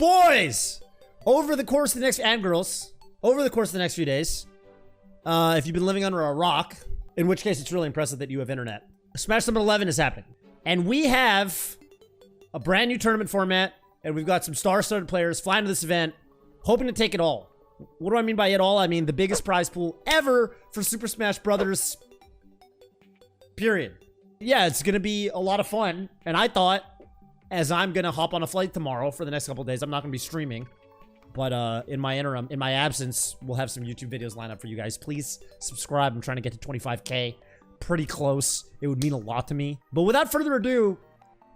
Boys, over the course of the next, and girls, over the course of the next few days, if you've been living under a rock, in which case it's really impressive that you have internet, Smash Summit 11 is happening. And we have a brand new tournament format, and we've got some star-studded players flying to this event, hoping to take it all. What do I mean by it all? I mean the biggest prize pool ever for Super Smash Brothers, period. Yeah, it's gonna be a lot of fun, and I thought, as I'm gonna hop on a flight tomorrow for the next couple of days, I'm not gonna be streaming, but in my interim, in my absence, we'll have some YouTube videos lined up for you guys. Please subscribe. I'm trying to get to 25K. Pretty close. It would mean a lot to me. But without further ado,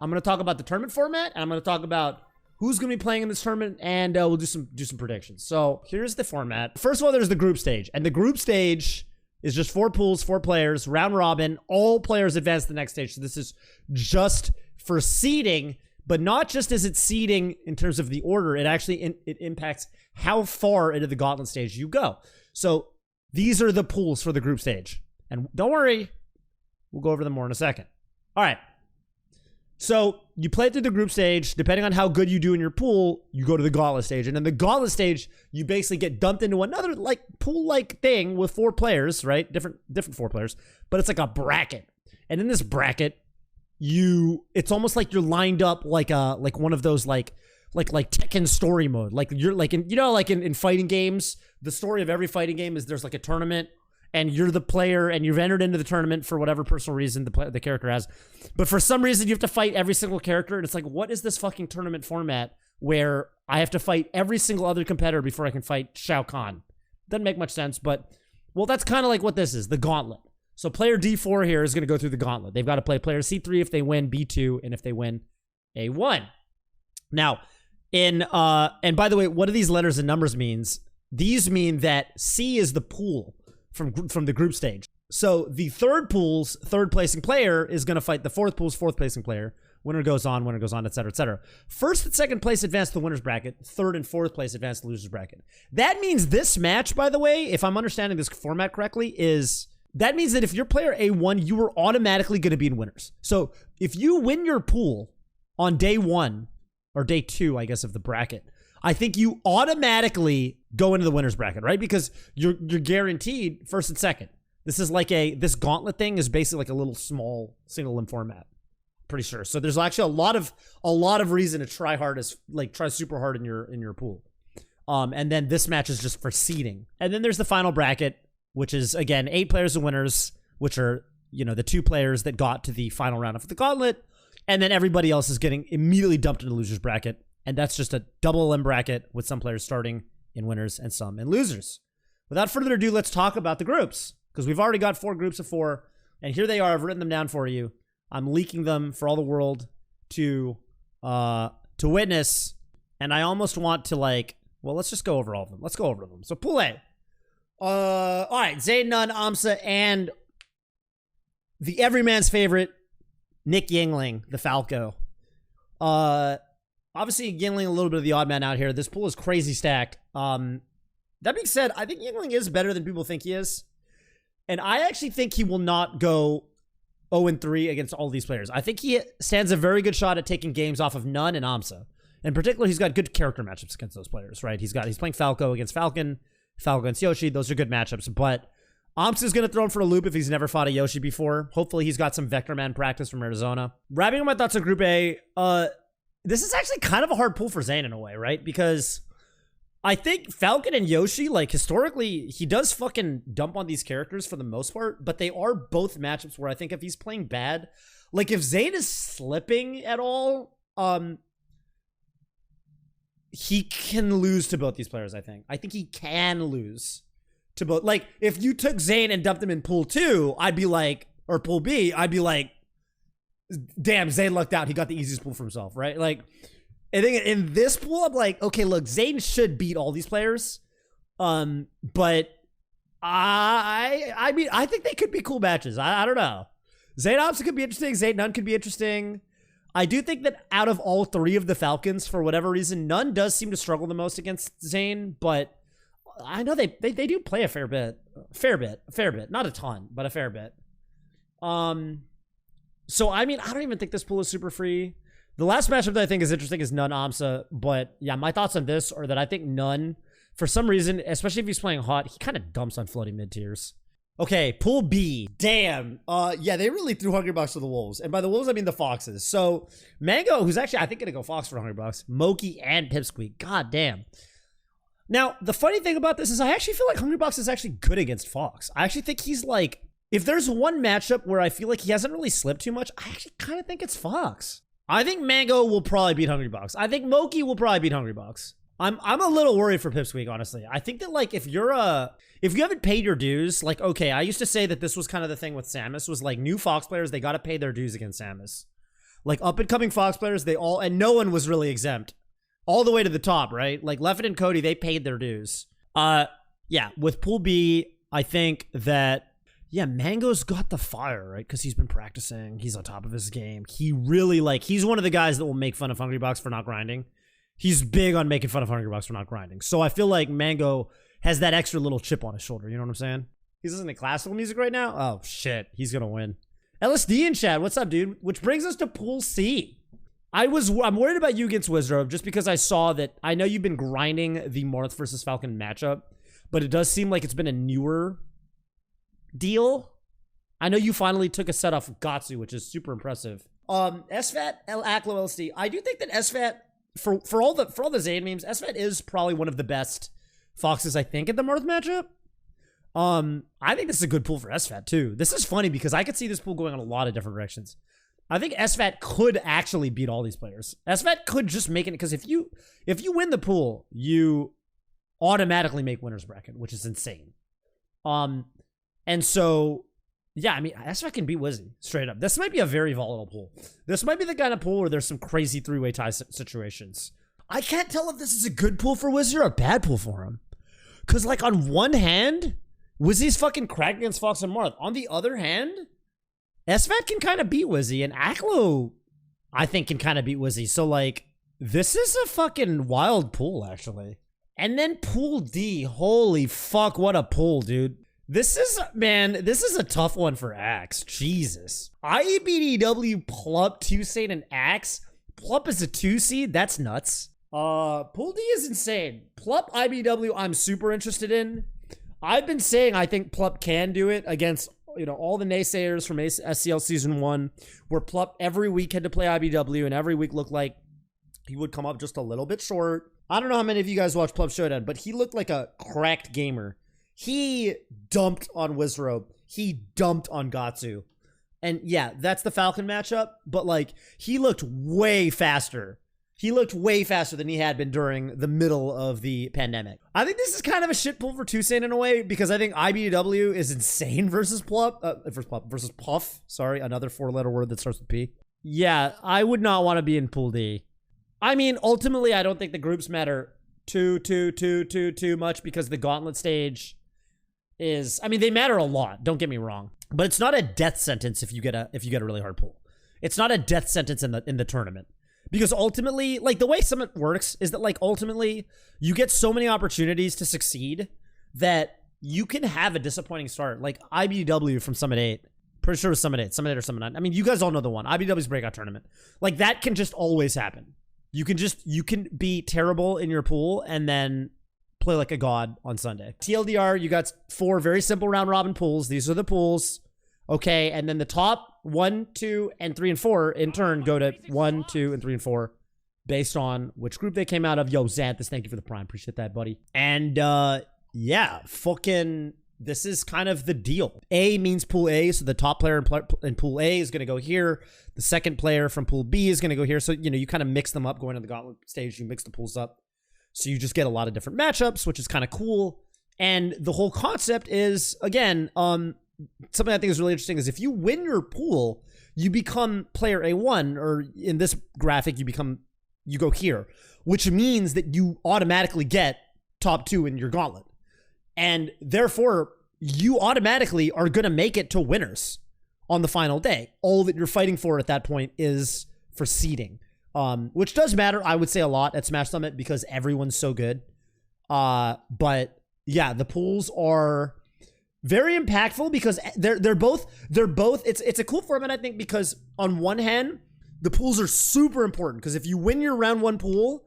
I'm gonna talk about the tournament format, and I'm gonna talk about who's gonna be playing in this tournament, and we'll do some predictions. So here's the format. First of all, there's the group stage, and the group stage is just 4 pools, 4 players, round robin. All players advance to the next stage. So this is just for seeding, but not just as it's seeding in terms of the order. It actually it impacts how far into the Gauntlet Stage you go. So these are the pools for the group stage, and don't worry, we'll go over them more in a second. All right. So you play through the group stage. Depending on how good you do in your pool, you go to the Gauntlet Stage. And in the Gauntlet Stage, you basically get dumped into another like pool-like thing with 4 players, right? Different 4 players, but it's like a bracket. And in this bracket, it's almost like you're lined up like one of those like Tekken story mode. Like you're like in fighting games, the story of every fighting game is there's like a tournament, and you're the player, and you've entered into the tournament for whatever personal reason the character has. But for some reason, you have to fight every single character, and it's like, what is this fucking tournament format where I have to fight every single other competitor before I can fight Shao Kahn? Doesn't make much sense, but, well, that's kind of like what this is, the Gauntlet. So player D4 here is going to go through the Gauntlet. They've got to play player C3 if they win B2, and if they win A1. Now, and by the way, what do these letters and numbers means? These mean that C is the pool from the group stage. So the third pool's third placing player is going to fight the fourth pool's fourth placing player. Winner goes on, etc., etc. First and second place advance to the winner's bracket. Third and fourth place advance to the loser's bracket. That means this match, by the way, if I'm understanding this format correctly, that means that if you're player A1, you are automatically going to be in winners. So if you win your pool on day 1, or day 2, I guess, of the bracket, I think you automatically go into the winner's bracket, right? Because you're guaranteed first and second. This is like this gauntlet thing is basically like a little small single limb format. Pretty sure. So there's actually a lot of reason to try super hard in your pool. And then this match is just for seeding. And then there's the final bracket, which is again 8 players and winners, which are, the 2 players that got to the final round of the gauntlet, and then everybody else is getting immediately dumped into the loser's bracket. And that's just a double limb bracket with some players starting in winners and some in losers. Without further ado, let's talk about the groups, because we've already got 4 groups of 4, and here they are. I've written them down for you. I'm leaking them for all the world to witness, and I almost want to let's just go over all of them. Let's go over them. So Pool A. All right, Zayn, Nun, Amsa, and the everyman's favorite, Nick Yingling, the Falco. Obviously, Yingling a little bit of the odd man out here. This pool is crazy stacked. That being said, I think Yingling is better than people think he is. And I actually think he will not go 0-3 against all these players. I think he stands a very good shot at taking games off of Nun and Amsa. In particular, he's got good character matchups against those players, right? He's playing Falco against Falcon, Falco against Yoshi. Those are good matchups. But Amsa's going to throw him for a loop if he's never fought a Yoshi before. Hopefully, he's got some Vector Man practice from Arizona. Wrapping up my thoughts on Group A, this is actually kind of a hard pool for Zayn in a way, right? Because I think Falcon and Yoshi, historically, he does fucking dump on these characters for the most part, but they are both matchups where I think if he's playing bad, if Zayn is slipping at all, he can lose to both these players, I think. I think he can lose to both. If you took Zayn and dumped him in Pool 2, I'd be like, or Pool B, I'd be like, damn, Zayn lucked out. He got the easiest pool for himself, right? I think in this pool, I'm like, okay, look, Zayn should beat all these players. But I mean, I think they could be cool matches. I don't know. Zayn Amsa could be interesting. Zayn Nun could be interesting. I do think that out of all 3 of the Falcons, for whatever reason, Nun does seem to struggle the most against Zayn, but I know they do play a fair bit. Not a ton, but a fair bit. So, I mean, I don't even think this pool is super free. The last matchup that I think is interesting is Nun Amsa, but yeah, my thoughts on this are that I think Nun, for some reason, especially if he's playing hot, he kind of dumps on floating mid tiers. Okay, Pool B. Damn. Yeah, they really threw Hungrybox to the Wolves. And by the Wolves, I mean the Foxes. So, Mango, who's actually, I think, going to go Fox for Hungrybox. Moki and Pipsqueak. God damn. Now, the funny thing about this is I actually feel like Hungrybox is actually good against Fox. I actually think he's like, if there's one matchup where I feel like he hasn't really slipped too much, I actually kind of think it's Fox. I think Mango will probably beat Hungrybox. I think Moki will probably beat Hungrybox. I'm a little worried for Pipsqueak, honestly. I think that, like, if you haven't paid your dues, like, okay, I used to say that this was kind of the thing with Samus, was like new Fox players, they got to pay their dues against Samus. Like, up-and-coming Fox players, they all, and no one was really exempt. All the way to the top, right? Like, Leffen and Cody, they paid their dues. Yeah, with Pool B, I think that, yeah, Mango's got the fire, right? Because he's been practicing. He's on top of his game. He really, like, he's one of the guys that will make fun of Hungrybox for not grinding. He's big on making fun of Hungrybox for not grinding. So I feel like Mango has that extra little chip on his shoulder. You know what I'm saying? He's listening to classical music right now? Oh, shit. He's going to win. LSD in chat. What's up, dude? Which brings us to Pool C. I'm worried about you against Wizrobe just because I saw that. I know you've been grinding the Marth versus Falcon matchup, but it does seem like it's been a newer deal. I know you finally took a set off of Gatsu, which is super impressive. SFAT, Aklo, LSD. I do think that SFAT, for all the Zayn memes, SFAT is probably one of the best Foxes, I think, in the Marth matchup. I think this is a good pool for SFAT too. This is funny because I could see this pool going in a lot of different directions. I think SFAT could actually beat all these players. SFAT could just make it, because if you win the pool, you automatically make winner's bracket, which is insane. And so, yeah, I mean, SFAT can beat Wizzy straight up. This might be a very volatile pool. This might be the kind of pool where there's some crazy three-way tie situations. I can't tell if this is a good pool for Wizzy or a bad pool for him. Because, like, on one hand, Wizzy's fucking cracked against Fox and Marth. On the other hand, SFAT can kind of beat Wizzy, and Aklo, I think, can kind of beat Wizzy. So, like, this is a fucking wild pool, actually. And then Pool D. Holy fuck, what a pool, dude. This is, man, this is a tough one for Axe. Jesus. IBDW, Plup, 2-Sane, and Axe. Plup is a 2 seed? That's nuts. Pool D is insane. Plup, IBW, I'm super interested in. I've been saying I think Plup can do it against, you know, all the naysayers from SCL Season 1, where Plup every week had to play IBW, and every week looked like he would come up just a little bit short. I don't know how many of you guys watch Plup Showdown, but he looked like a cracked gamer. He dumped on Wizrobe. He dumped on Gatsu. And yeah, that's the Falcon matchup, but like, he looked way faster. He looked way faster than he had been during the middle of the pandemic. I think this is kind of a shit pool for 2-Sane in a way, because I think IBW is insane versus versus Puff. Sorry, another 4-letter word that starts with P. Yeah, I would not want to be in Pool D. I mean, ultimately, I don't think the groups matter too much, because the Gauntlet Stage is, I mean, they matter a lot, don't get me wrong, but it's not a death sentence if you get a really hard pool. It's not a death sentence in the tournament. Because ultimately, like, the way Summit works is that, like, ultimately, you get so many opportunities to succeed that you can have a disappointing start. Like, IBW from Summit 8. Pretty sure it was Summit 8. Summit 8 or Summit 9. I mean, you guys all know the one. IBW's breakout tournament. Like, that can just always happen. You can be terrible in your pool and then play like a god on Sunday. TLDR, you got 4 very simple round robin pools. These are the pools. Okay, and then the top 1, 2, and 3 and 4 in turn go to 1, 2, and 3 and 4 based on which group they came out of. Yo, Xanthus, thank you for the prime. Appreciate that, buddy. And yeah, fucking, this is kind of the deal. A means Pool A, so the top player in Pool A is going to go here. The second player from Pool B is going to go here. So, you know, you kind of mix them up going to the Gauntlet Stage. You mix the pools up. So you just get a lot of different matchups, which is kind of cool. And the whole concept is, again, something I think is really interesting is if you win your pool, you become player A1, or in this graphic, you go here, which means that you automatically get top 2 in your gauntlet. And therefore, you automatically are going to make it to winners on the final day. All that you're fighting for at that point is for seeding, which does matter, I would say, a lot at Smash Summit because everyone's so good. But yeah, the pools are very impactful because they're both it's a cool format, I think, because on one hand, the pools are super important because if you win your round 1 pool,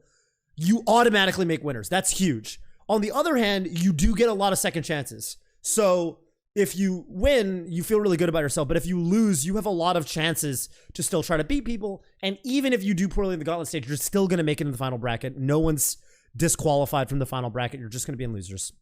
you automatically make winners. That's huge. On the other hand, you do get a lot of second chances. So if you win, you feel really good about yourself. But if you lose, you have a lot of chances to still try to beat people. And even if you do poorly in the Gauntlet Stage, you're still going to make it in the final bracket. No one's disqualified from the final bracket. You're just going to be in losers.